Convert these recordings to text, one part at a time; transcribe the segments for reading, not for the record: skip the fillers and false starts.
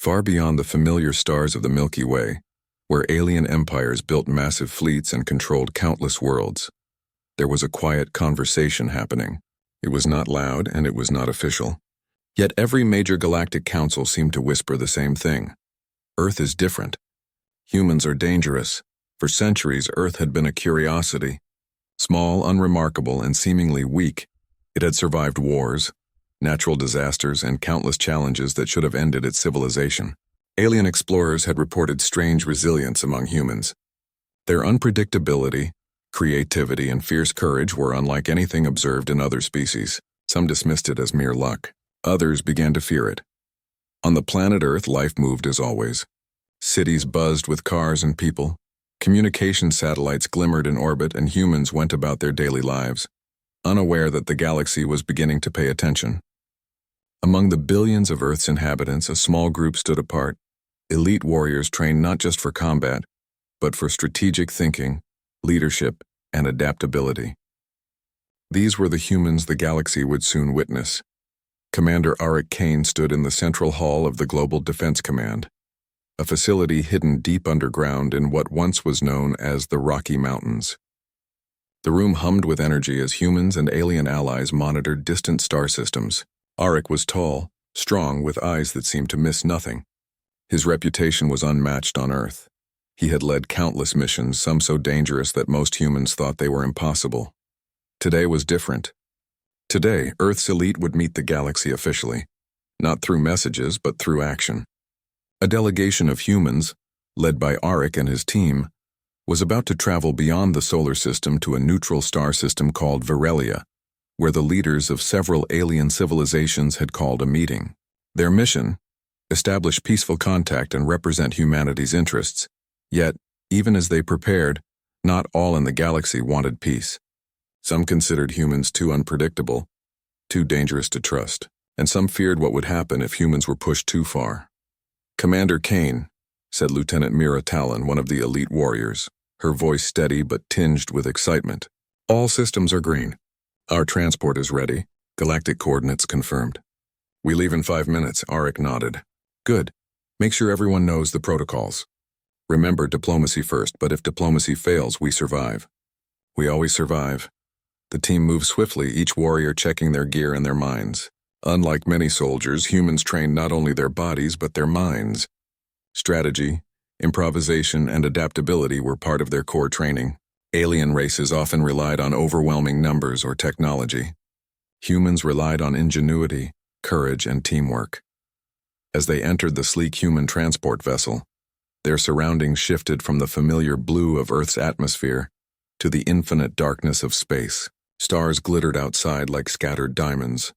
Far beyond the familiar stars of the Milky Way, where alien empires built massive fleets and controlled countless worlds, there was a quiet conversation happening. It was not loud and it was not official. Yet every major galactic council seemed to whisper the same thing. Earth is different. Humans are dangerous. For centuries, Earth had been a curiosity. Small, unremarkable, and seemingly weak, it had survived wars, natural disasters, and countless challenges that should have ended its civilization. Alien explorers had reported strange resilience among humans. Their unpredictability, creativity, and fierce courage were unlike anything observed in other species. Some dismissed it as mere luck. Others began to fear it. On the planet Earth, life moved as always. Cities buzzed with cars and people. Communication satellites glimmered in orbit, and humans went about their daily lives, unaware that the galaxy was beginning to pay attention. Among the billions of Earth's inhabitants, a small group stood apart. Elite warriors trained not just for combat, but for strategic thinking, leadership, and adaptability. These were the humans the galaxy would soon witness. Commander Arik Kane stood in the central hall of the Global Defense Command, a facility hidden deep underground in what once was known as the Rocky Mountains. The room hummed with energy as humans and alien allies monitored distant star systems. Arik was tall, strong, with eyes that seemed to miss nothing. His reputation was unmatched on Earth. He had led countless missions, some so dangerous that most humans thought they were impossible. Today was different. Today, Earth's elite would meet the galaxy officially, not through messages but through action. A delegation of humans, led by Arik and his team, was about to travel beyond the solar system to a neutral star system called Virelia, where the leaders of several alien civilizations had called a meeting. Their mission: establish peaceful contact and represent humanity's interests. Yet, even as they prepared, not all in the galaxy wanted peace. Some considered humans too unpredictable, too dangerous to trust, and some feared what would happen if humans were pushed too far. "Commander Kane," said Lieutenant Mira Talon, one of the elite warriors, her voice steady but tinged with excitement. "All systems are green. Our transport is ready. Galactic coordinates confirmed. We leave in 5 minutes," Arik nodded. "Good. Make sure everyone knows the protocols. Remember, diplomacy first, but if diplomacy fails, we survive." "We always survive." The team moved swiftly, each warrior checking their gear and their minds. Unlike many soldiers, humans trained not only their bodies but their minds. Strategy, improvisation, and adaptability were part of their core training. Alien races often relied on overwhelming numbers or technology. Humans relied on ingenuity, courage, and teamwork. As they entered the sleek human transport vessel, their surroundings shifted from the familiar blue of Earth's atmosphere to the infinite darkness of space. Stars glittered outside like scattered diamonds,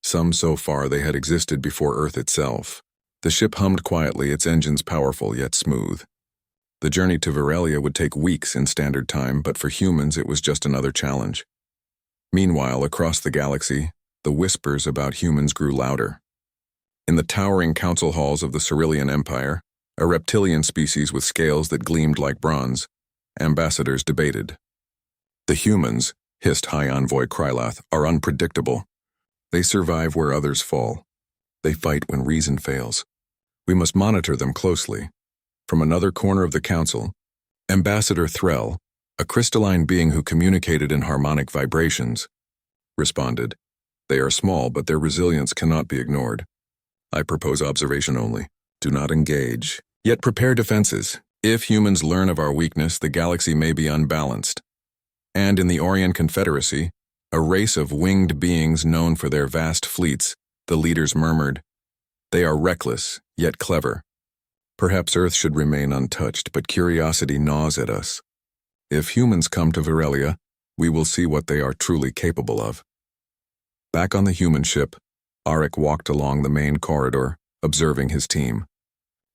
some so far they had existed before Earth itself. The ship hummed quietly, its engines powerful yet smooth. The journey to Virelia would take weeks in standard time, but for humans it was just another challenge. Meanwhile, across the galaxy, the whispers about humans grew louder. In the towering council halls of the Cerulean Empire, a reptilian species with scales that gleamed like bronze, ambassadors debated. "The humans," hissed High Envoy Krylath, "are unpredictable. They survive where others fall. They fight when reason fails. We must monitor them closely." From another corner of the council, Ambassador Threll, a crystalline being who communicated in harmonic vibrations, responded. "They are small, but their resilience cannot be ignored. I propose observation only. Do not engage. Yet prepare defenses. If humans learn of our weakness, the galaxy may be unbalanced." And in the Orient Confederacy, a race of winged beings known for their vast fleets, the leaders murmured, "They are reckless, yet clever. Perhaps Earth should remain untouched, but curiosity gnaws at us. If humans come to Virelia, we will see what they are truly capable of." Back on the human ship, Arik walked along the main corridor, observing his team.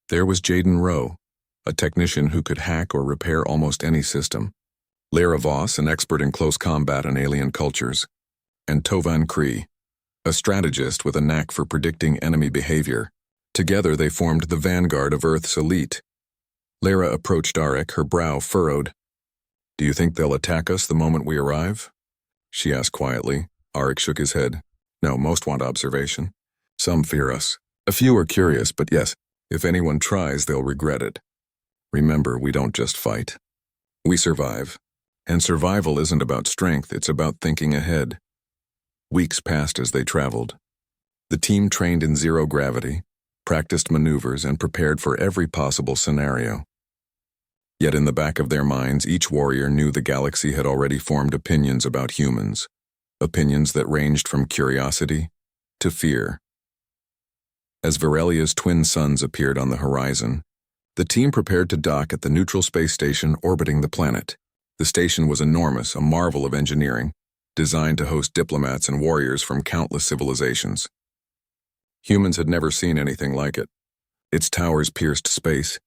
There was Jaden Rowe, a technician who could hack or repair almost any system. Lara Voss, an expert in close combat and alien cultures, and Tovan Kree, a strategist with a knack for predicting enemy behavior. Together they formed the vanguard of Earth's elite. Lara approached Arik, her brow furrowed. "Do you think they'll attack us the moment we arrive?" she asked quietly. Arik shook his head. "No, most want observation. Some fear us. A few are curious, but yes, If anyone tries, they'll regret it. Remember, we don't just fight. We survive. And survival isn't about strength, it's about thinking ahead. Weeks passed as they traveled. The team trained in zero gravity, practiced maneuvers, and prepared for every possible scenario. Yet in the back of their minds, each warrior knew the galaxy had already formed opinions about humans, opinions that ranged from curiosity to fear. As Virelia's twin suns appeared on the horizon, the team prepared to dock at the neutral space station orbiting the planet. The station was enormous, a marvel of engineering, designed to host diplomats and warriors from countless civilizations. Humans had never seen anything like it. Its towers pierced space,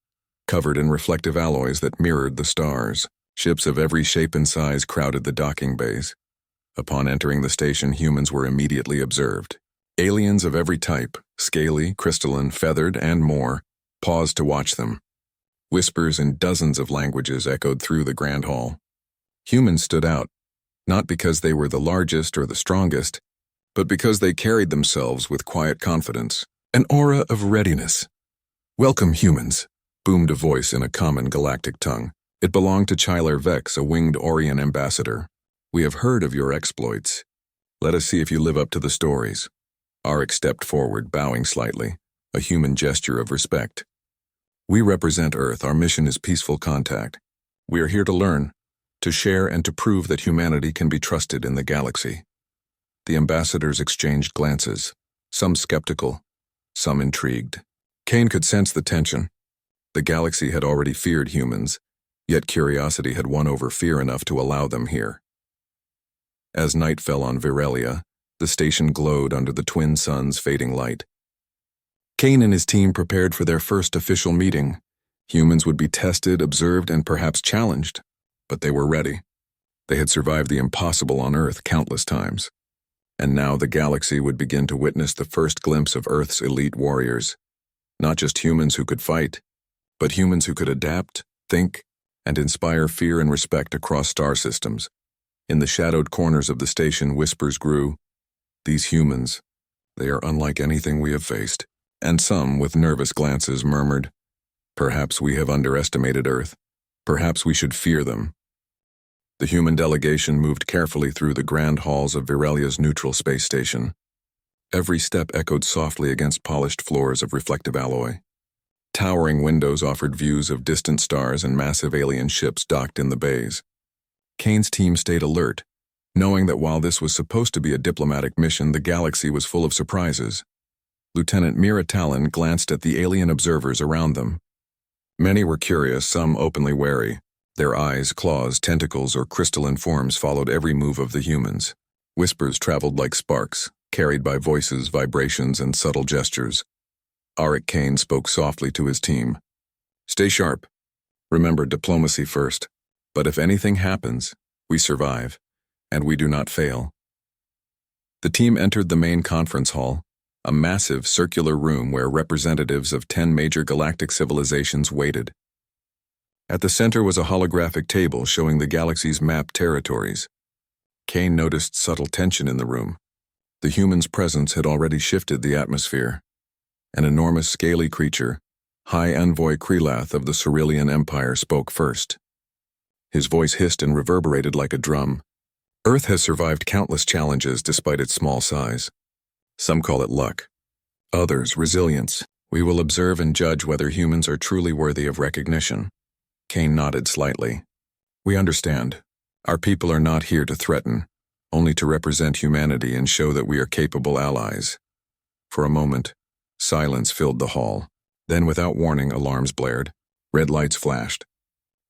covered in reflective alloys that mirrored the stars. Ships of every shape and size crowded the docking bays. Upon entering the station, humans were immediately observed. Aliens of every type, scaly, crystalline, feathered, and more, paused to watch them. Whispers in dozens of languages echoed through the grand hall. Humans stood out, not because they were the largest or the strongest, but because they carried themselves with quiet confidence, an aura of readiness. "Welcome, humans," boomed a voice in a common galactic tongue. It belonged to Chyler Vex, a winged Orion ambassador. "We have heard of your exploits. Let us see if you live up to the stories." Arik stepped forward, bowing slightly, a human gesture of respect. "We represent Earth. Our mission is peaceful contact. We are here to learn, to share, and to prove that humanity can be trusted in the galaxy." The ambassadors exchanged glances, some skeptical, some intrigued. Kane could sense the tension. The galaxy had already feared humans, yet curiosity had won over fear enough to allow them here. As night fell on Virelia, the station glowed under the twin suns' fading light. Kane and his team prepared for their first official meeting. Humans would be tested, observed, and perhaps challenged, but they were ready. They had survived the impossible on Earth countless times. And now the galaxy would begin to witness the first glimpse of Earth's elite warriors. Not just humans who could fight, but humans who could adapt, think, and inspire fear and respect across star systems. In the shadowed corners of the station, whispers grew. "These humans, they are unlike anything we have faced." And some, with nervous glances, murmured, "Perhaps we have underestimated Earth. Perhaps we should fear them." The human delegation moved carefully through the grand halls of Virelia's neutral space station. Every step echoed softly against polished floors of reflective alloy. Towering windows offered views of distant stars and massive alien ships docked in the bays. Kane's team stayed alert, knowing that while this was supposed to be a diplomatic mission, the galaxy was full of surprises. Lieutenant Mira Talon glanced at the alien observers around them. Many were curious, some openly wary. Their eyes, claws, tentacles, or crystalline forms followed every move of the humans. Whispers traveled like sparks, carried by voices, vibrations, and subtle gestures. Arik Kane spoke softly to his team. "Stay sharp. Remember, diplomacy first. But if anything happens, we survive, and we do not fail." The team entered the main conference hall, a massive circular room where representatives of 10 major galactic civilizations waited. At the center was a holographic table showing the galaxy's mapped territories. Kane noticed subtle tension in the room. The human's presence had already shifted the atmosphere. An enormous scaly creature, High Envoy Krelath of the Cerulean Empire, spoke first. His voice hissed and reverberated like a drum. "Earth has survived countless challenges despite its small size. Some call it luck. Others, resilience. We will observe and judge whether humans are truly worthy of recognition." Kane nodded slightly. "We understand. Our people are not here to threaten, only to represent humanity and show that we are capable allies." For a moment, silence filled the hall. Then, without warning, alarms blared. Red lights flashed.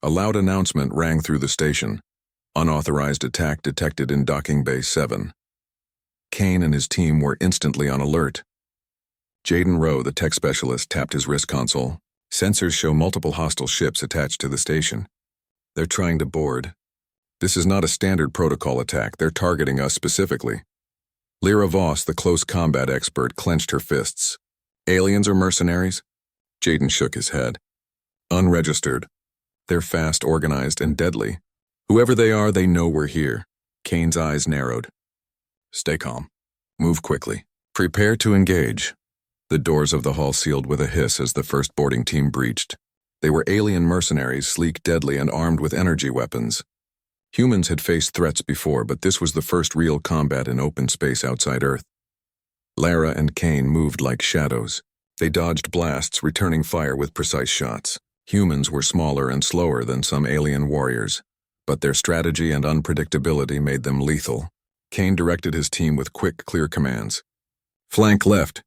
A loud announcement rang through the station. "Unauthorized attack detected in Docking Bay 7. Kane and his team were instantly on alert. Jaden Rowe, the tech specialist, tapped his wrist console. Sensors show multiple hostile ships attached to the station. "They're trying to board. This is not a standard protocol attack. They're targeting us specifically." Lyra Voss, the close combat expert, clenched her fists. "Aliens or mercenaries?" Jaden shook his head. "Unregistered. They're fast, organized, and deadly. Whoever they are, they know we're here." Kane's eyes narrowed. "Stay calm. Move quickly. Prepare to engage. The doors of the hall sealed with a hiss as the first boarding team breached. They were alien mercenaries, sleek, deadly, and armed with energy weapons. Humans had faced threats before, but this was the first real combat in open space outside Earth. Lara and Kane moved like shadows. They dodged blasts, returning fire with precise shots. Humans were smaller and slower than some alien warriors, but their strategy and unpredictability made them lethal. Kane directed his team with quick, clear commands. Flank left.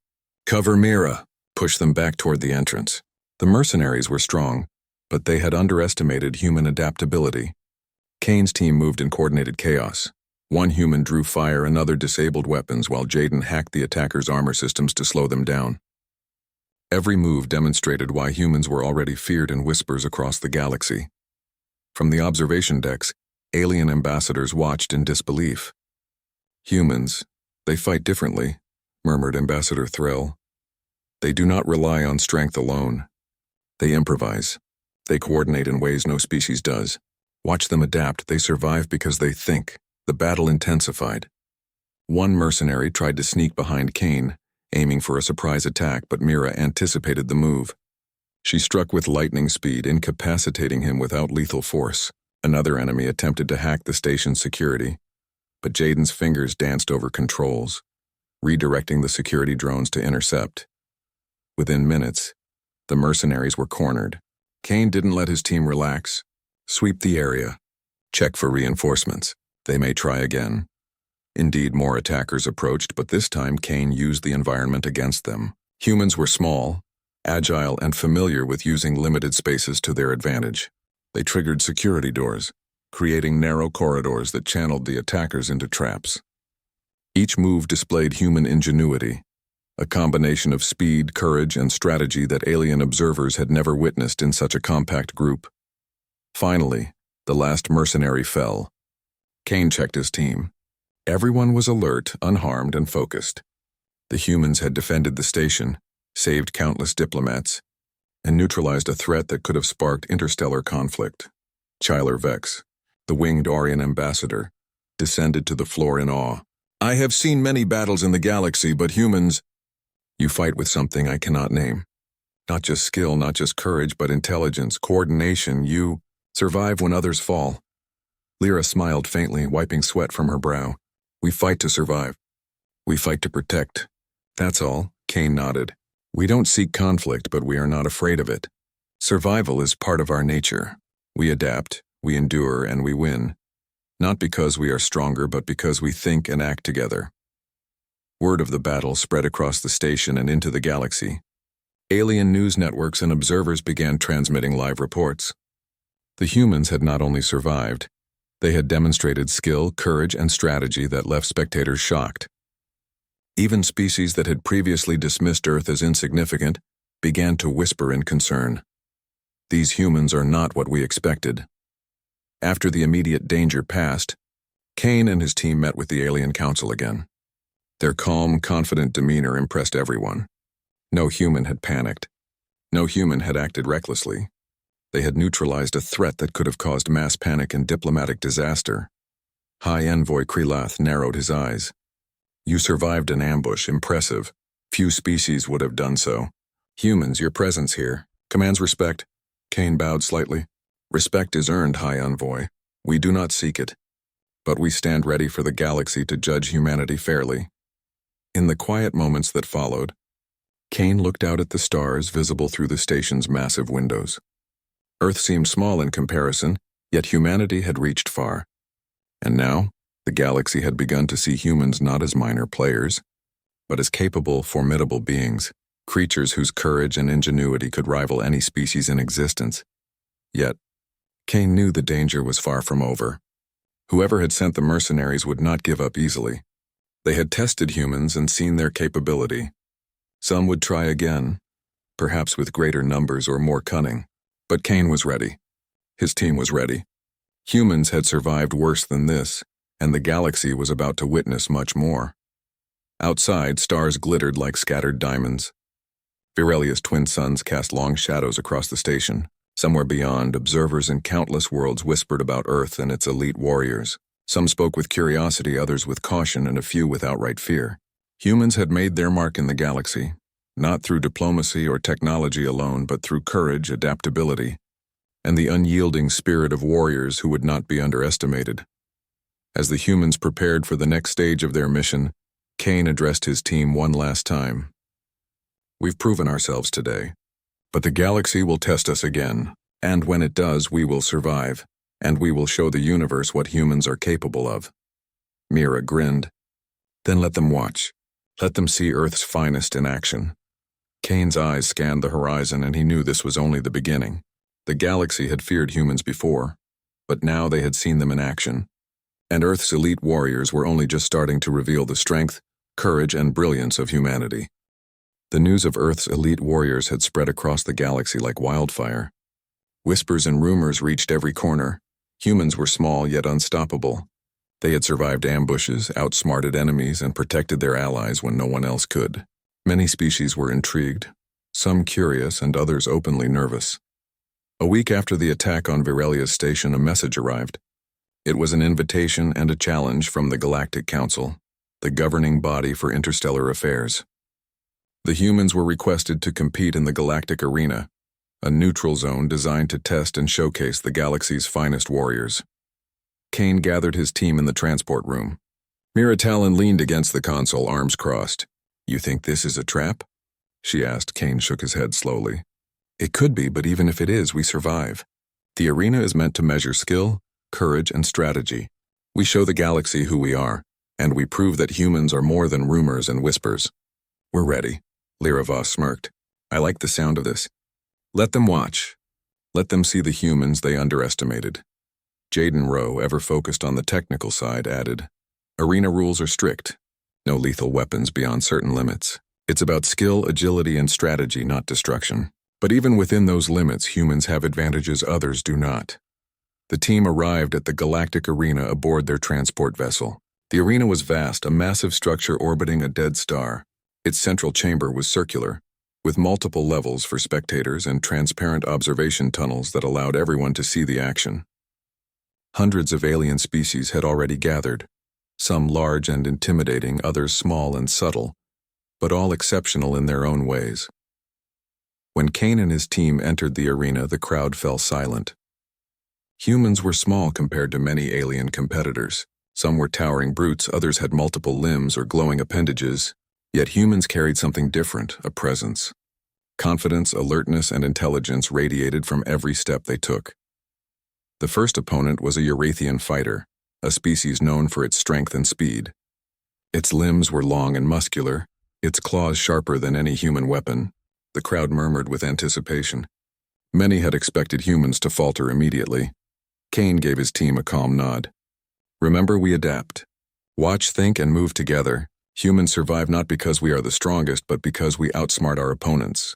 Cover Mira. Push them back toward the entrance. The mercenaries were strong, but they had underestimated human adaptability. Kane's team moved in coordinated chaos. One human drew fire, another disabled weapons, while Jaden hacked the attackers' armor systems to slow them down. Every move demonstrated why humans were already feared in whispers across the galaxy. From the observation decks, alien ambassadors watched in disbelief. Humans, they fight differently, murmured Ambassador Thrill. They do not rely on strength alone. They improvise. They coordinate in ways no species does. Watch them adapt. They survive because they think. The battle intensified. One mercenary tried to sneak behind Kane, aiming for a surprise attack, but Mira anticipated the move. She struck with lightning speed, incapacitating him without lethal force. Another enemy attempted to hack the station's security, but Jaden's fingers danced over controls, redirecting the security drones to intercept. Within minutes, the mercenaries were cornered. Kane didn't let his team relax. Sweep the area. Check for reinforcements. They may try again. Indeed, more attackers approached, but this time Kane used the environment against them. Humans were small, agile, and familiar with using limited spaces to their advantage. They triggered security doors, creating narrow corridors that channeled the attackers into traps. Each move displayed human ingenuity, a combination of speed, courage, and strategy that alien observers had never witnessed in such a compact group. Finally, the last mercenary fell. Kane checked his team. Everyone was alert, unharmed, and focused. The humans had defended the station, saved countless diplomats, and neutralized a threat that could have sparked interstellar conflict. Chyler Vex, the winged Aurian ambassador, descended to the floor in awe. I have seen many battles in the galaxy, but humans... You fight with something I cannot name. Not just skill, not just courage, but intelligence, coordination. You survive when others fall. Lyra smiled faintly, wiping sweat from her brow. We fight to survive. We fight to protect. That's all, Kane nodded. We don't seek conflict, but we are not afraid of it. Survival is part of our nature. We adapt, we endure, and we win. Not because we are stronger, but because we think and act together. Word of the battle spread across the station and into the galaxy. Alien news networks and observers began transmitting live reports. The humans had not only survived, they had demonstrated skill, courage, and strategy that left spectators shocked. Even species that had previously dismissed Earth as insignificant began to whisper in concern. These humans are not what we expected. After the immediate danger passed, Kane and his team met with the Alien Council again. Their calm, confident demeanor impressed everyone. No human had panicked. No human had acted recklessly. They had neutralized a threat that could have caused mass panic and diplomatic disaster. High Envoy Krilath narrowed his eyes. You survived an ambush, impressive. Few species would have done so. Humans, your presence here commands respect. Kane bowed slightly. Respect is earned, High Envoy. We do not seek it. But we stand ready for the galaxy to judge humanity fairly. In the quiet moments that followed, Kane looked out at the stars visible through the station's massive windows. Earth seemed small in comparison, yet humanity had reached far. And now, the galaxy had begun to see humans not as minor players, but as capable, formidable beings, creatures whose courage and ingenuity could rival any species in existence. Yet, Kane knew the danger was far from over. Whoever had sent the mercenaries would not give up easily. They had tested humans and seen their capability. Some would try again, perhaps with greater numbers or more cunning. But Kane was ready. His team was ready. Humans had survived worse than this, and the galaxy was about to witness much more. Outside, stars glittered like scattered diamonds. Virelia's twin suns cast long shadows across the station. Somewhere beyond, observers in countless worlds whispered about Earth and its elite warriors. Some spoke with curiosity, others with caution, and a few with outright fear. Humans had made their mark in the galaxy. not through diplomacy or technology alone, but through courage, adaptability, and the unyielding spirit of warriors who would not be underestimated. As the humans prepared for the next stage of their mission, Kane addressed his team one last time. "We've proven ourselves today, but the galaxy will test us again, and when it does, we will survive, and we will show the universe what humans are capable of." Mira grinned. "Then let them watch. Let them see Earth's finest in action." Kane's eyes scanned the horizon, and he knew this was only the beginning. The galaxy had feared humans before, but now they had seen them in action, and Earth's elite warriors were only just starting to reveal the strength, courage, and brilliance of humanity. The news of Earth's elite warriors had spread across the galaxy like wildfire. Whispers and rumors reached every corner. Humans were small yet unstoppable. They had survived ambushes, outsmarted enemies, and protected their allies when no one else could. Many species were intrigued, some curious and others openly nervous. A week after the attack on Virelia's station, a message arrived. It was an invitation and a challenge from the Galactic Council, the governing body for interstellar affairs. The humans were requested to compete in the Galactic Arena, a neutral zone designed to test and showcase the galaxy's finest warriors. Kane gathered his team in the transport room. Mira Talon leaned against the console, arms crossed. "You think this is a trap?" she asked. Kane shook his head slowly. "It could be, but even if it is, we survive. The arena is meant to measure skill, courage, and strategy. We show the galaxy who we are, and we prove that humans are more than rumors and whispers." "We're ready," Lyra Voss smirked. "I like the sound of this. Let them watch. Let them see the humans they underestimated." Jaden Rowe, ever focused on the technical side, added, "Arena rules are strict. No lethal weapons beyond certain limits. It's about skill, agility, and strategy, not destruction. But even within those limits, humans have advantages others do not." The team arrived at the Galactic Arena aboard their transport vessel. The arena was vast, a massive structure orbiting a dead star. Its central chamber was circular, with multiple levels for spectators and transparent observation tunnels that allowed everyone to see the action. Hundreds of alien species had already gathered, some large and intimidating, others small and subtle, but all exceptional in their own ways. When Kane and his team entered the arena, the crowd fell silent. Humans were small compared to many alien competitors. Some were towering brutes, others had multiple limbs or glowing appendages, yet humans carried something different, a presence. Confidence, alertness, and intelligence radiated from every step they took. The first opponent was a Eurathian fighter, a species known for its strength and speed. Its limbs were long and muscular, its claws sharper than any human weapon. The crowd murmured with anticipation. Many had expected humans to falter immediately. Kane gave his team a calm nod. "Remember, we adapt. Watch, think, and move together. Humans survive not because we are the strongest, but because we outsmart our opponents."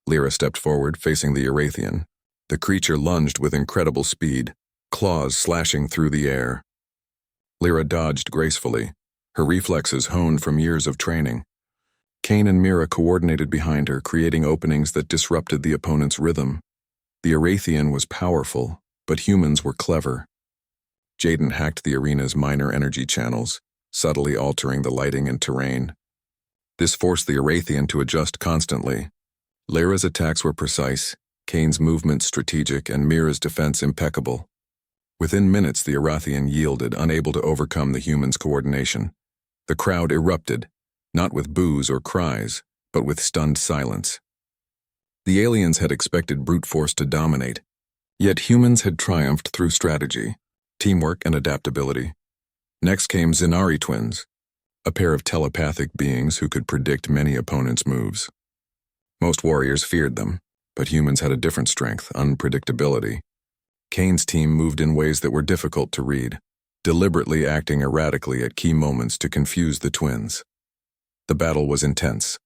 Lyra stepped forward, facing the Eurathian. The creature lunged with incredible speed, claws slashing through the air. Lyra dodged gracefully, her reflexes honed from years of training. Kane and Mira coordinated behind her, creating openings that disrupted the opponent's rhythm. The Eurathian was powerful, but humans were clever. Jaden hacked the arena's minor energy channels, subtly altering the lighting and terrain. This forced the Eurathian to adjust constantly. Lyra's attacks were precise, Kane's movements strategic, and Mira's defense impeccable. Within minutes, the Eurathian yielded, unable to overcome the humans' coordination. The crowd erupted, not with boos or cries, but with stunned silence. The aliens had expected brute force to dominate, yet humans had triumphed through strategy, teamwork, and adaptability. Next came Zenari twins, a pair of telepathic beings who could predict many opponents' moves. Most warriors feared them, but humans had a different strength, unpredictability. Kane's team moved in ways that were difficult to read, deliberately acting erratically at key moments to confuse the twins. The battle was intense.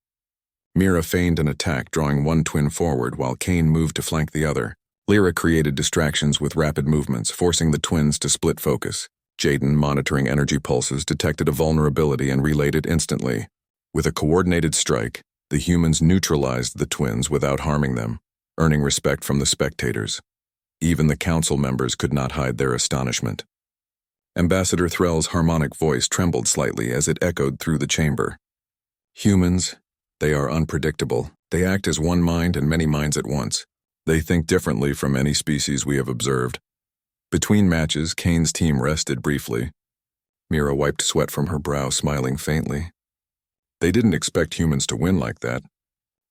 Mira feigned an attack, drawing one twin forward while Kane moved to flank the other. Lyra created distractions with rapid movements, forcing the twins to split focus. Jaden, monitoring energy pulses, detected a vulnerability and relayed it instantly. With a coordinated strike, the humans neutralized the twins without harming them, earning respect from the spectators. Even the council members could not hide their astonishment. Ambassador Threll's harmonic voice trembled slightly as it echoed through the chamber. "Humans, They are unpredictable. They act as one mind and many minds at once. They think differently from any species we have observed. Between matches, Kane's team rested briefly. Mira wiped sweat from her brow, smiling faintly. They didn't expect humans to win like that.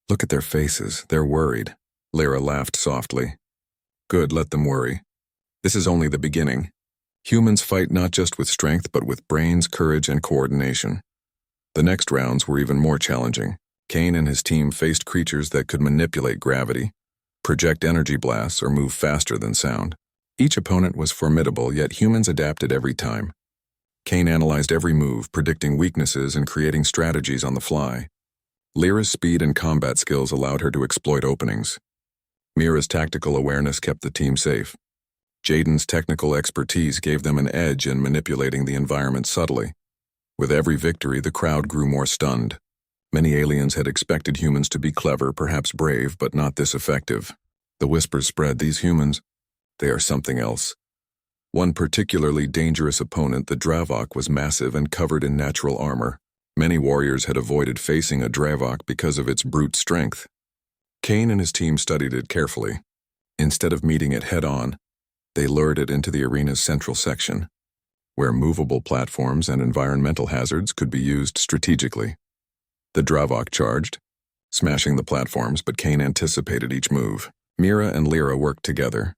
Look at their faces. They're worried. Lyra laughed softly. Good, let them worry. This is only the beginning. Humans fight not just with strength, but with brains, courage, and coordination. The next rounds were even more challenging. Kane and his team faced creatures that could manipulate gravity, project energy blasts, or move faster than sound. Each opponent was formidable, yet humans adapted every time. Kane analyzed every move, predicting weaknesses and creating strategies on the fly. Lyra's speed and combat skills allowed her to exploit openings. Mira's tactical awareness kept the team safe. Jaden's technical expertise gave them an edge in manipulating the environment subtly. With every victory, the crowd grew more stunned. Many aliens had expected humans to be clever, perhaps brave, but not this effective. The whispers spread, these humans, they are something else. One particularly dangerous opponent, the Dravok, was massive and covered in natural armor. Many warriors had avoided facing a Dravok because of its brute strength. Kane and his team studied it carefully. Instead of meeting it head-on, they lured it into the arena's central section, where movable platforms and environmental hazards could be used strategically. The Dravok charged, smashing the platforms, but Kane anticipated each move. Mira and Lyra worked together,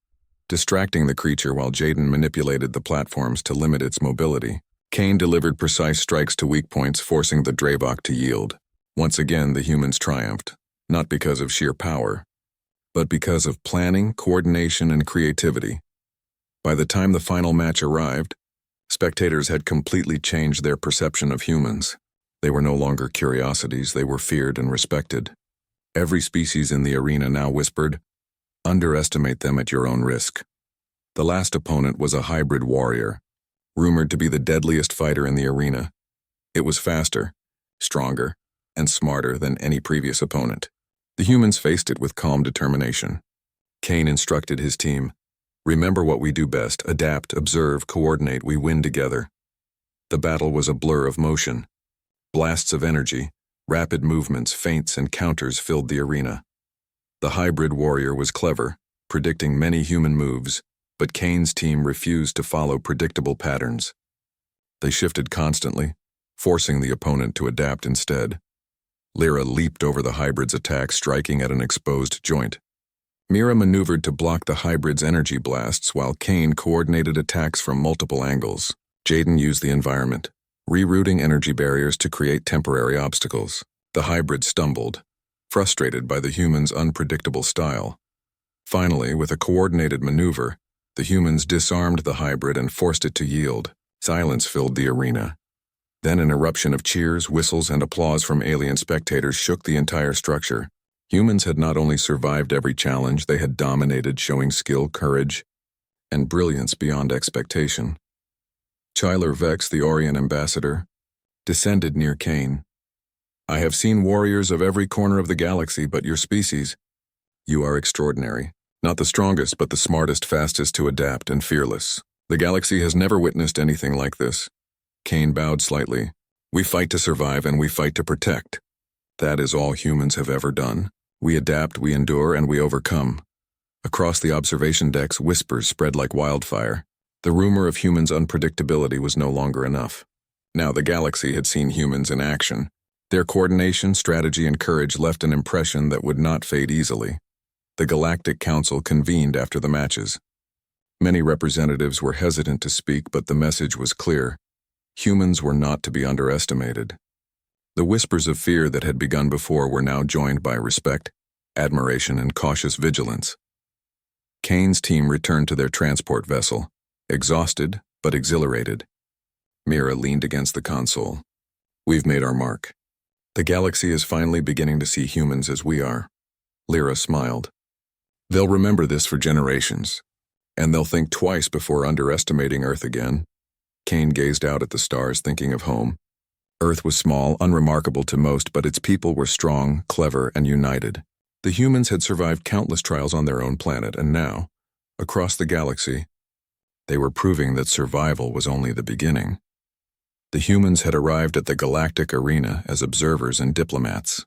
distracting the creature while Jaden manipulated the platforms to limit its mobility. Kane delivered precise strikes to weak points, forcing the Dravok to yield. Once again, the humans triumphed, not because of sheer power, but because of planning, coordination, and creativity. By the time the final match arrived, spectators had completely changed their perception of humans. They were no longer curiosities, they were feared and respected. Every species in the arena now whispered, "Underestimate them at your own risk." The last opponent was a hybrid warrior, rumored to be the deadliest fighter in the arena. It was faster, stronger, and smarter than any previous opponent. The humans faced it with calm determination. Kane instructed his team, "Remember what we do best, adapt, observe, coordinate, we win together." The battle was a blur of motion. Blasts of energy, rapid movements, feints, and counters filled the arena. The hybrid warrior was clever, predicting many human moves, but Kane's team refused to follow predictable patterns. They shifted constantly, forcing the opponent to adapt instead. Lyra leaped over the hybrid's attack, striking at an exposed joint. Mira maneuvered to block the hybrid's energy blasts while Kane coordinated attacks from multiple angles. Jaden used the environment, rerouting energy barriers to create temporary obstacles. The hybrid stumbled, frustrated by the human's unpredictable style. Finally, with a coordinated maneuver, the humans disarmed the hybrid and forced it to yield. Silence filled the arena. Then an eruption of cheers, whistles, and applause from alien spectators shook the entire structure. Humans had not only survived every challenge, they had dominated, showing skill, courage, and brilliance beyond expectation. Chyler Vex, the Orion ambassador, descended near Kane. "I have seen warriors of every corner of the galaxy, but your species, you are extraordinary. Not the strongest, but the smartest, fastest to adapt, and fearless. The galaxy has never witnessed anything like this." Kane bowed slightly. "We fight to survive and we fight to protect. That is all humans have ever done. We adapt, we endure, and we overcome." Across the observation decks, whispers spread like wildfire. The rumor of humans' unpredictability was no longer enough. Now the galaxy had seen humans in action. Their coordination, strategy, and courage left an impression that would not fade easily. The Galactic Council convened after the matches. Many representatives were hesitant to speak, but the message was clear. Humans were not to be underestimated. The whispers of fear that had begun before were now joined by respect, admiration, and cautious vigilance. Kane's team returned to their transport vessel, exhausted but exhilarated. Mira leaned against the console. "We've made our mark. The galaxy is finally beginning to see humans as we are." Lyra smiled. "They'll remember this for generations, and they'll think twice before underestimating Earth again." Kane gazed out at the stars, thinking of home. Earth was small, unremarkable to most, but its people were strong, clever, and united. The humans had survived countless trials on their own planet, and now, across the galaxy, they were proving that survival was only the beginning. The humans had arrived at the galactic arena as observers and diplomats.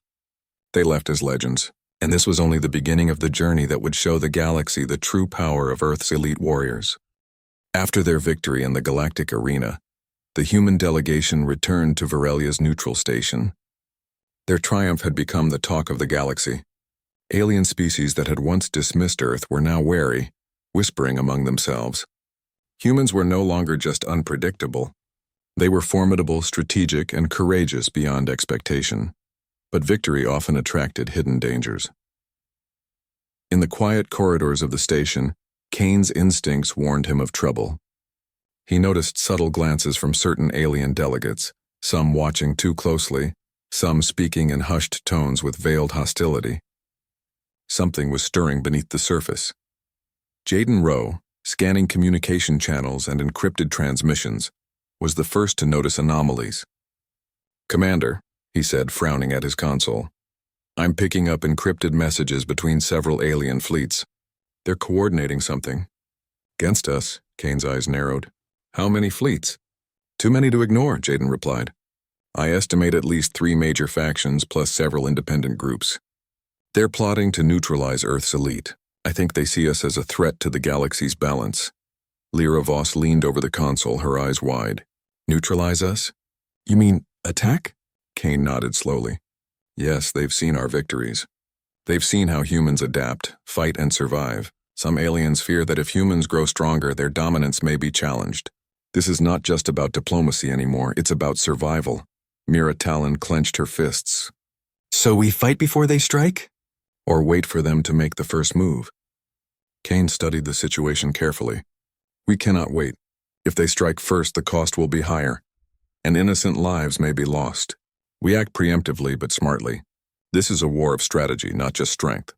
They left as legends, and this was only the beginning of the journey that would show the galaxy the true power of Earth's elite warriors. After their victory in the Galactic arena, the human delegation returned to Virelia's neutral station. Their triumph had become the talk of the galaxy. Alien species that had once dismissed Earth were now wary, whispering among themselves. Humans were no longer just unpredictable. They were formidable, strategic, and courageous beyond expectation. But victory often attracted hidden dangers. In the quiet corridors of the station, Kane's instincts warned him of trouble. He noticed subtle glances from certain alien delegates, some watching too closely, some speaking in hushed tones with veiled hostility. Something was stirring beneath the surface. Jaden Rowe, scanning communication channels and encrypted transmissions, was the first to notice anomalies. "Commander," he said, frowning at his console, "I'm picking up encrypted messages between several alien fleets. They're coordinating something." "Against us?" Kane's eyes narrowed. "How many fleets?" "Too many to ignore," Jaden replied. "I estimate at least 3 major factions plus several independent groups. They're plotting to neutralize Earth's elite. I think they see us as a threat to the galaxy's balance." Lyra Voss leaned over the console, her eyes wide. "Neutralize us? You mean attack?" Kane nodded slowly. "Yes, they've seen our victories. They've seen how humans adapt, fight, and survive. Some aliens fear that if humans grow stronger, their dominance may be challenged. This is not just about diplomacy anymore, it's about survival." Mira Talon clenched her fists. "So we fight before they strike? Or wait for them to make the first move?" Kane studied the situation carefully. "We cannot wait. If they strike first, the cost will be higher, and innocent lives may be lost. We act preemptively but smartly. This is a war of strategy, not just strength."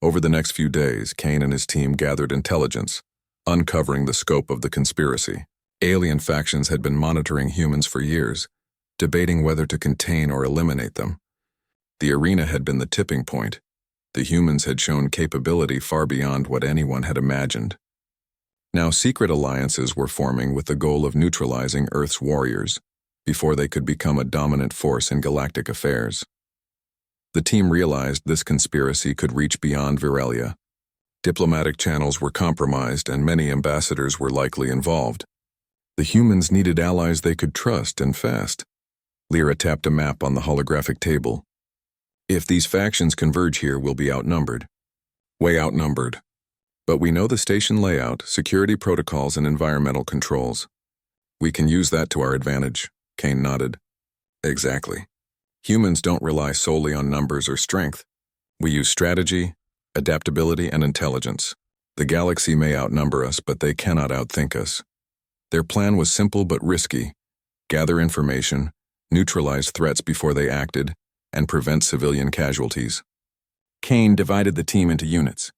Over the next few days, Kane and his team gathered intelligence, uncovering the scope of the conspiracy. Alien factions had been monitoring humans for years, debating whether to contain or eliminate them. The arena had been the tipping point. The humans had shown capability far beyond what anyone had imagined. Now secret alliances were forming with the goal of neutralizing Earth's warriors before they could become a dominant force in galactic affairs. The team realized this conspiracy could reach beyond Virelia. Diplomatic channels were compromised and many ambassadors were likely involved. The humans needed allies they could trust, and fast. Lyra tapped a map on the holographic table. "If these factions converge here, we'll be outnumbered." "Way outnumbered. But we know the station layout, security protocols, and environmental controls. We can use that to our advantage." Kane nodded. "Exactly. Humans don't rely solely on numbers or strength. We use strategy, adaptability, and intelligence. The galaxy may outnumber us, but they cannot outthink us." Their plan was simple but risky: gather information, neutralize threats before they acted, and prevent civilian casualties. Kane divided the team into units.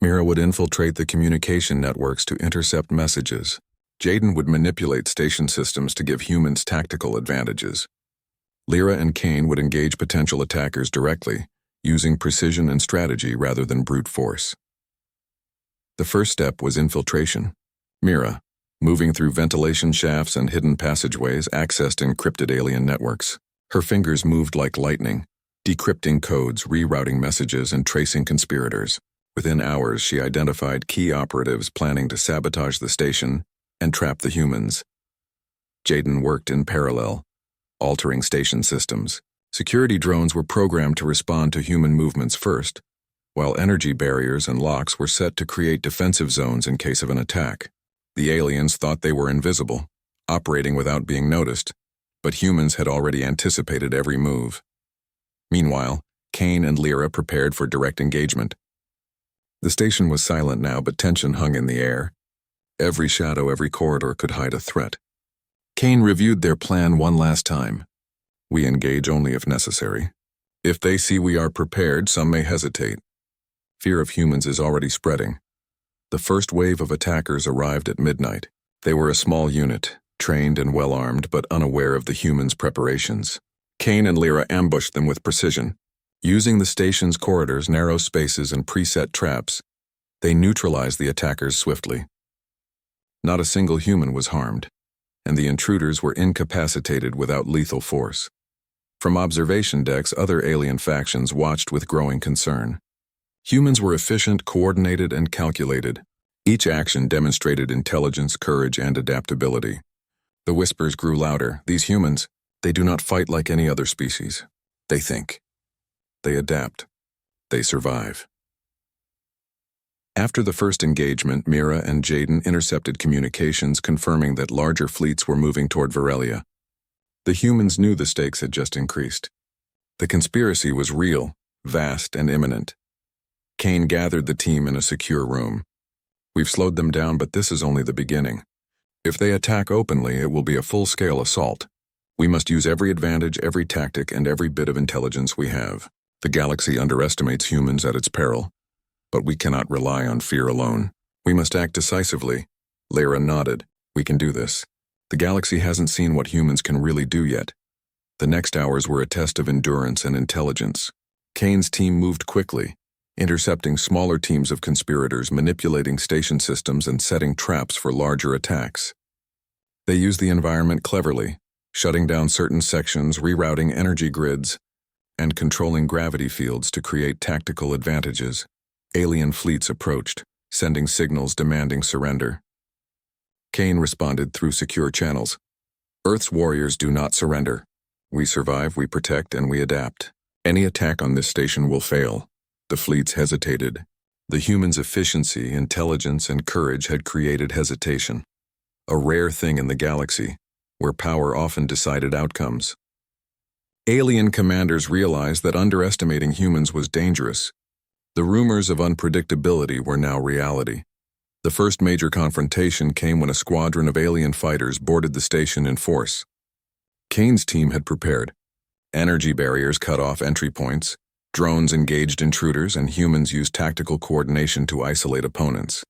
Mira would infiltrate the communication networks to intercept messages. Jaden would manipulate station systems to give humans tactical advantages. Lyra and Kane would engage potential attackers directly, using precision and strategy rather than brute force. The first step was infiltration. Mira, moving through ventilation shafts and hidden passageways, accessed encrypted alien networks. Her fingers moved like lightning, decrypting codes, rerouting messages, and tracing conspirators. Within hours, she identified key operatives planning to sabotage the station and trap the humans. Jaden worked in parallel, altering station systems. Security drones were programmed to respond to human movements first, while energy barriers and locks were set to create defensive zones in case of an attack. The aliens thought they were invisible, operating without being noticed, but humans had already anticipated every move. Meanwhile, Kane and Lyra prepared for direct engagement. The station was silent now, but tension hung in the air. Every shadow, every corridor could hide a threat. Kane reviewed their plan one last time. "We engage only if necessary. If they see we are prepared, some may hesitate. Fear of humans is already spreading." The first wave of attackers arrived at midnight. They were a small unit, trained and well-armed, but unaware of the humans' preparations. Kane and Lyra ambushed them with precision. Using the station's corridors, narrow spaces, and preset traps, they neutralized the attackers swiftly. Not a single human was harmed, and the intruders were incapacitated without lethal force. From observation decks, other alien factions watched with growing concern. Humans were efficient, coordinated, and calculated. Each action demonstrated intelligence, courage, and adaptability. The whispers grew louder. These humans, they do not fight like any other species. They think. They adapt. They survive. After the first engagement, Mira and Jaden intercepted communications confirming that larger fleets were moving toward Virelia. The humans knew the stakes had just increased. The conspiracy was real, vast, and imminent. Kane gathered the team in a secure room. We've slowed them down, but this is only the beginning. If they attack openly, it will be a full-scale assault. We must use every advantage, every tactic, and every bit of intelligence we have. The galaxy underestimates humans at its peril, but we cannot rely on fear alone. We must act decisively. Lyra nodded. We can do this. The galaxy hasn't seen what humans can really do yet. The next hours were a test of endurance and intelligence. Kane's team moved quickly, intercepting smaller teams of conspirators, manipulating station systems, and setting traps for larger attacks. They used the environment cleverly, shutting down certain sections, rerouting energy grids, and controlling gravity fields to create tactical advantages. Alien fleets approached, sending signals demanding surrender. Kane responded through secure channels. Earth's warriors do not surrender. We survive, we protect, and we adapt. Any attack on this station will fail. The fleets hesitated. The humans' efficiency, intelligence, and courage had created hesitation. A rare thing in the galaxy, where power often decided outcomes. Alien commanders realized that underestimating humans was dangerous. The rumors of unpredictability were now reality. The first major confrontation came when a squadron of alien fighters boarded the station in force. Kane's team had prepared. Energy barriers cut off entry points, drones engaged intruders, and humans used tactical coordination to isolate opponents.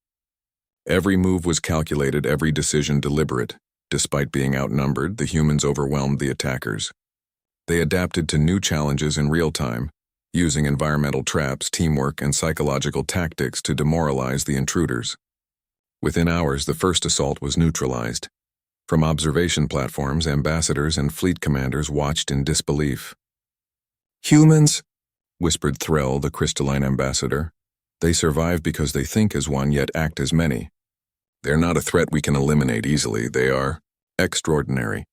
Every move was calculated, every decision deliberate. Despite being outnumbered, the humans overwhelmed the attackers. They adapted to new challenges in real time, using environmental traps, teamwork, and psychological tactics to demoralize the intruders. Within hours, the first assault was neutralized. From observation platforms, ambassadors and fleet commanders watched in disbelief. "Humans," whispered Threll, the crystalline ambassador. "They survive because they think as one yet act as many. They're not a threat we can eliminate easily. They are extraordinary."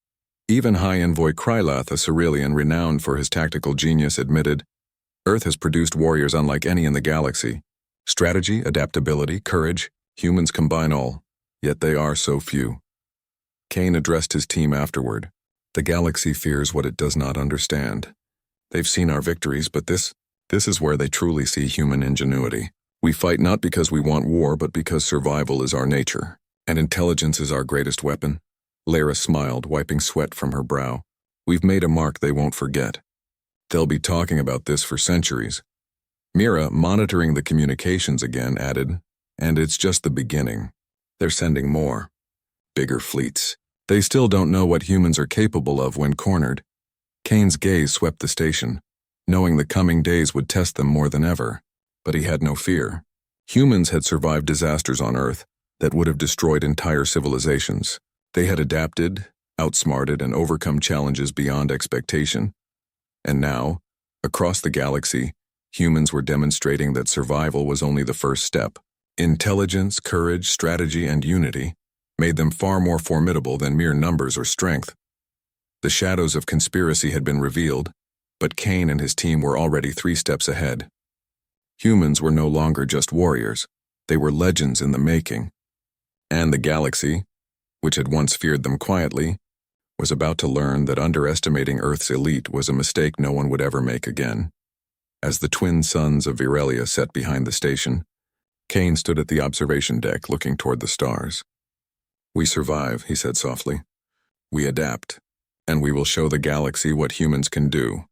Even High Envoy Krylath, a Cerealian renowned for his tactical genius, admitted, "Earth has produced warriors unlike any in the galaxy. Strategy, adaptability, courage, humans combine all, yet they are so few." Kane addressed his team afterward. "The galaxy fears what it does not understand. They've seen our victories, but this is where they truly see human ingenuity. We fight not because we want war, but because survival is our nature, and intelligence is our greatest weapon." Lyra smiled, wiping sweat from her brow. "We've made a mark they won't forget. They'll be talking about this for centuries." Mira, monitoring the communications again, added, "And it's just the beginning. They're sending more. Bigger fleets. They still don't know what humans are capable of when cornered." Kane's gaze swept the station, knowing the coming days would test them more than ever. But he had no fear. Humans had survived disasters on Earth that would have destroyed entire civilizations. They had adapted, outsmarted, and overcome challenges beyond expectation. And now, across the galaxy, humans were demonstrating that survival was only the first step. Intelligence, courage, strategy, and unity made them far more formidable than mere numbers or strength. The shadows of conspiracy had been revealed, but Kane and his team were already 3 steps ahead. Humans were no longer just warriors. They were legends in the making. And the galaxy, which had once feared them quietly, was about to learn that underestimating Earth's elite was a mistake no one would ever make again. As the twin suns of Virelia set behind the station, Kane stood at the observation deck looking toward the stars. "We survive," he said softly. "We adapt, and we will show the galaxy what humans can do."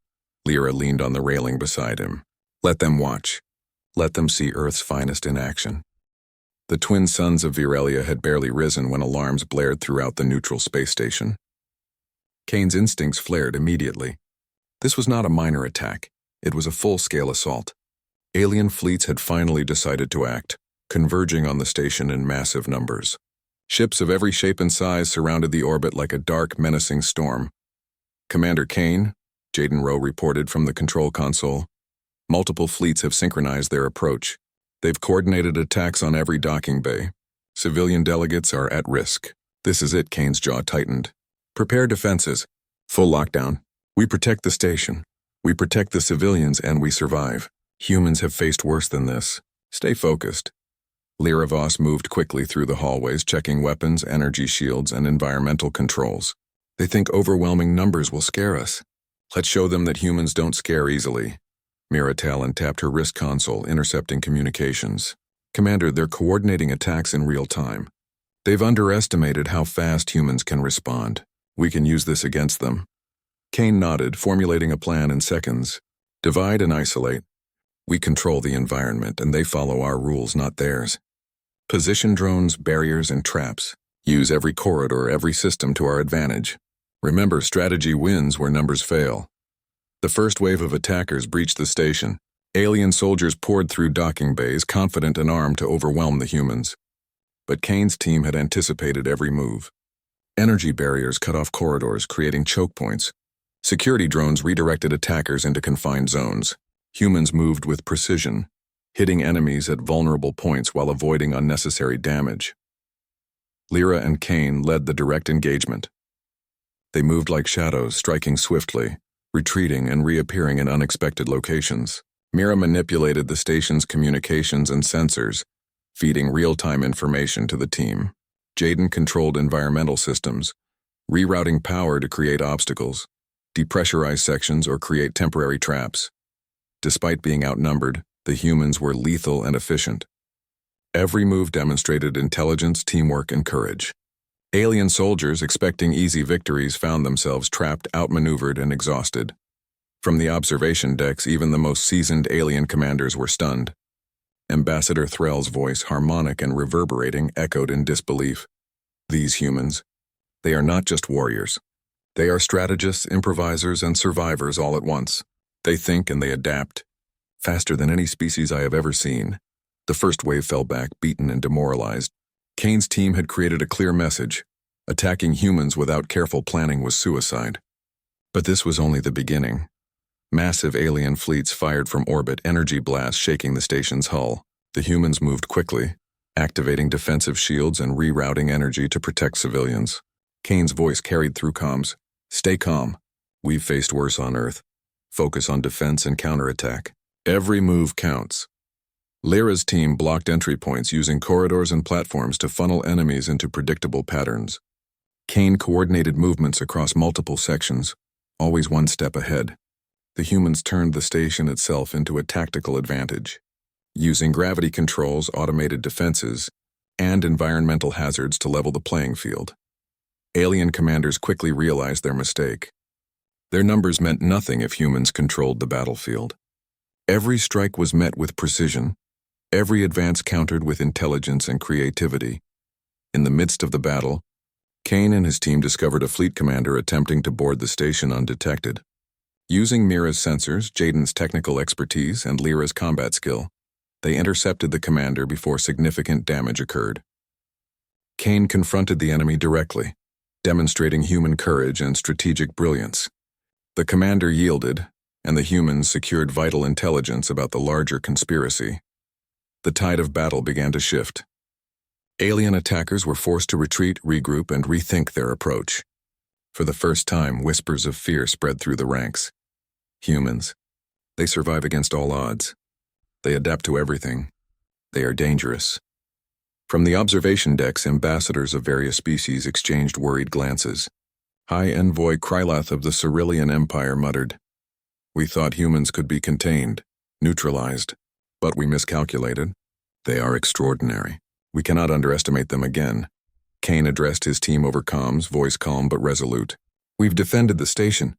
Lyra leaned on the railing beside him. "Let them watch. Let them see Earth's finest in action." The twin suns of Virelia had barely risen when alarms blared throughout the neutral space station. Kane's instincts flared immediately. This was not a minor attack. It was a full-scale assault. Alien fleets had finally decided to act, converging on the station in massive numbers. Ships of every shape and size surrounded the orbit like a dark, menacing storm. "Commander Kane," Jaden Rowe reported from the control console. Multiple fleets have synchronized their approach. They've coordinated attacks on every docking bay. Civilian delegates are at risk. This is it, Kane's jaw tightened. Prepare defenses. Full lockdown. We protect the station. We protect the civilians and we survive. Humans have faced worse than this. Stay focused. Lyra Voss moved quickly through the hallways, checking weapons, energy shields, and environmental controls. They think overwhelming numbers will scare us. Let's show them that humans don't scare easily. Mira Talon tapped her wrist console, intercepting communications. Commander, they're coordinating attacks in real time. They've underestimated how fast humans can respond. We can use this against them. Kane nodded, formulating a plan in seconds. Divide and isolate. We control the environment, and they follow our rules, not theirs. Position drones, barriers, and traps. Use every corridor, every system to our advantage. Remember, strategy wins where numbers fail. The first wave of attackers breached the station. Alien soldiers poured through docking bays, confident and armed to overwhelm the humans. But Kane's team had anticipated every move. Energy barriers cut off corridors, creating choke points. Security drones redirected attackers into confined zones. Humans moved with precision, hitting enemies at vulnerable points while avoiding unnecessary damage. Lyra and Kane led the direct engagement. They moved like shadows, striking swiftly, retreating and reappearing in unexpected locations. Mira manipulated the station's communications and sensors, feeding real-time information to the team. Jaden controlled environmental systems, rerouting power to create obstacles, depressurize sections, or create temporary traps. Despite being outnumbered, the humans were lethal and efficient. Every move demonstrated intelligence, teamwork, and courage. Alien soldiers, expecting easy victories, found themselves trapped, outmaneuvered, and exhausted. From the observation decks, even the most seasoned alien commanders were stunned. Ambassador Threll's voice, harmonic and reverberating, echoed in disbelief. These humans, they are not just warriors. They are strategists, improvisers, and survivors all at once. They think and they adapt, faster than any species I have ever seen. The first wave fell back, beaten and demoralized. Kane's team had created a clear message. Attacking humans without careful planning was suicide. But this was only the beginning. Massive alien fleets fired from orbit, energy blasts shaking the station's hull. The humans moved quickly, activating defensive shields and rerouting energy to protect civilians. Kane's voice carried through comms. Stay calm. We've faced worse on Earth. Focus on defense and counterattack. Every move counts. Lyra's team blocked entry points using corridors and platforms to funnel enemies into predictable patterns. Kane coordinated movements across multiple sections, always one step ahead. The humans turned the station itself into a tactical advantage, using gravity controls, automated defenses, and environmental hazards to level the playing field. Alien commanders quickly realized their mistake. Their numbers meant nothing if humans controlled the battlefield. Every strike was met with precision, every advance countered with intelligence and creativity. In the midst of the battle, Kane and his team discovered a fleet commander attempting to board the station undetected. Using Mira's sensors, Jaden's technical expertise, and Lyra's combat skill, they intercepted the commander before significant damage occurred. Kane confronted the enemy directly, demonstrating human courage and strategic brilliance. The commander yielded, and the humans secured vital intelligence about the larger conspiracy. The tide of battle began to shift. Alien attackers were forced to retreat, regroup, and rethink their approach. For the first time, whispers of fear spread through the ranks. Humans, they survive against all odds. They adapt to everything. They are dangerous. From the observation decks, ambassadors of various species exchanged worried glances. High Envoy Krylath of the Cerulean Empire muttered, "We thought humans could be contained, neutralized, but we miscalculated. They are extraordinary. We cannot underestimate them again." Kane addressed his team over comms, voice calm but resolute. "We've defended the station.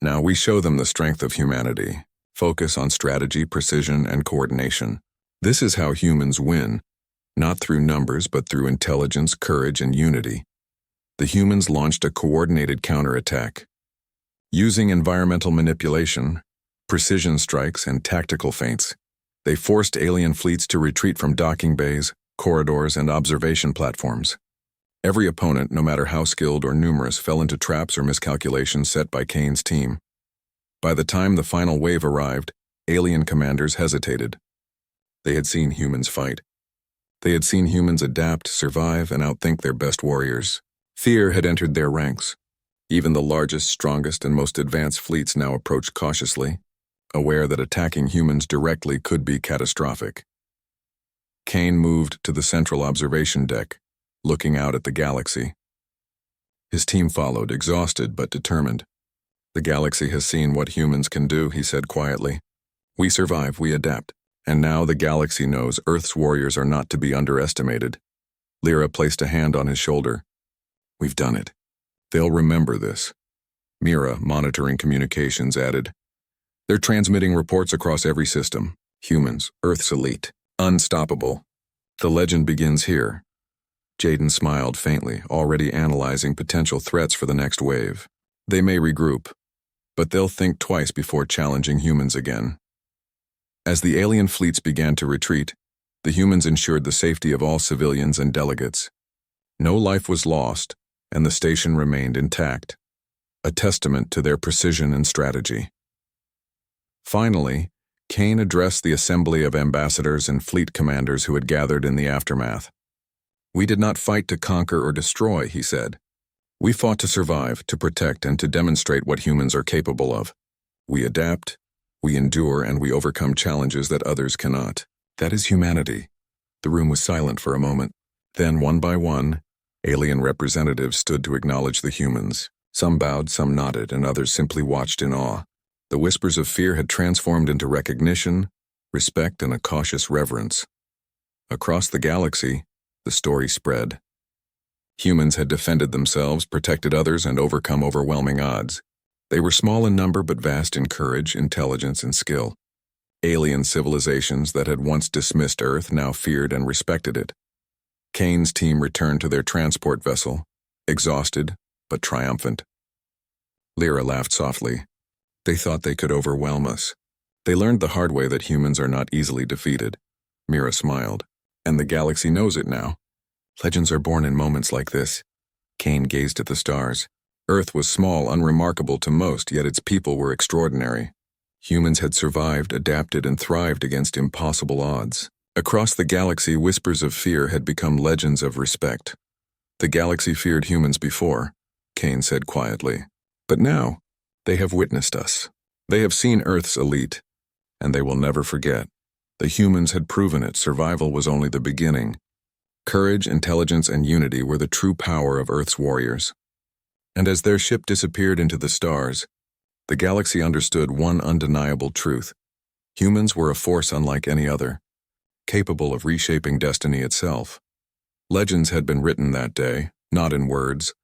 Now we show them the strength of humanity. Focus on strategy, precision, and coordination. This is how humans win, not through numbers but through intelligence, courage, and unity." The humans launched a coordinated counterattack. Using environmental manipulation, precision strikes, and tactical feints, they forced alien fleets to retreat from docking bays, corridors, and observation platforms. Every opponent, no matter how skilled or numerous, fell into traps or miscalculations set by Kane's team. By the time the final wave arrived, alien commanders hesitated. They had seen humans fight. They had seen humans adapt, survive, and outthink their best warriors. Fear had entered their ranks. Even the largest, strongest, and most advanced fleets now approached cautiously, aware that attacking humans directly could be catastrophic. Kane moved to the central observation deck, looking out at the galaxy. His team followed, exhausted but determined. "The galaxy has seen what humans can do," he said quietly. "We survive, we adapt. And now the galaxy knows Earth's warriors are not to be underestimated." Lyra placed a hand on his shoulder. "We've done it. They'll remember this." Mira, monitoring communications, added, "They're transmitting reports across every system. Humans, Earth's elite. Unstoppable. The legend begins here." Jaden smiled faintly, already analyzing potential threats for the next wave. "They may regroup, but they'll think twice before challenging humans again." As the alien fleets began to retreat, the humans ensured the safety of all civilians and delegates. No life was lost, and the station remained intact, a testament to their precision and strategy. Finally, Kane addressed the assembly of ambassadors and fleet commanders who had gathered in the aftermath. "We did not fight to conquer or destroy," he said. "We fought to survive, to protect, and to demonstrate what humans are capable of. We adapt, we endure, and we overcome challenges that others cannot. That is humanity." The room was silent for a moment. Then, one by one, alien representatives stood to acknowledge the humans. Some bowed, some nodded, and others simply watched in awe. The whispers of fear had transformed into recognition, respect, and a cautious reverence. Across the galaxy, the story spread. Humans had defended themselves, protected others, and overcome overwhelming odds. They were small in number but vast in courage, intelligence, and skill. Alien civilizations that had once dismissed Earth now feared and respected it. Kane's team returned to their transport vessel, exhausted but triumphant. Lyra laughed softly. "They thought they could overwhelm us. They learned the hard way that humans are not easily defeated." Mira smiled. "And the galaxy knows it now. Legends are born in moments like this." Kane gazed at the stars. Earth was small, unremarkable to most, yet its people were extraordinary. Humans had survived, adapted, and thrived against impossible odds. Across the galaxy, whispers of fear had become legends of respect. "The galaxy feared humans before," Kane said quietly. "But now, they have witnessed us. They have seen Earth's elite, and they will never forget. The humans had proven it. Survival was only the beginning. Courage, intelligence, and unity were the true power of Earth's warriors." And as their ship disappeared into the stars, the galaxy understood one undeniable truth. Humans were a force unlike any other, capable of reshaping destiny itself. Legends had been written that day, not in words,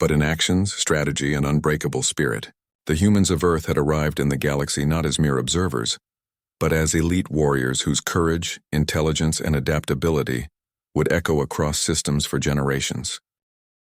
but in actions, strategy, and unbreakable spirit. The humans of Earth had arrived in the galaxy not as mere observers, but as elite warriors whose courage, intelligence, and adaptability would echo across systems for generations.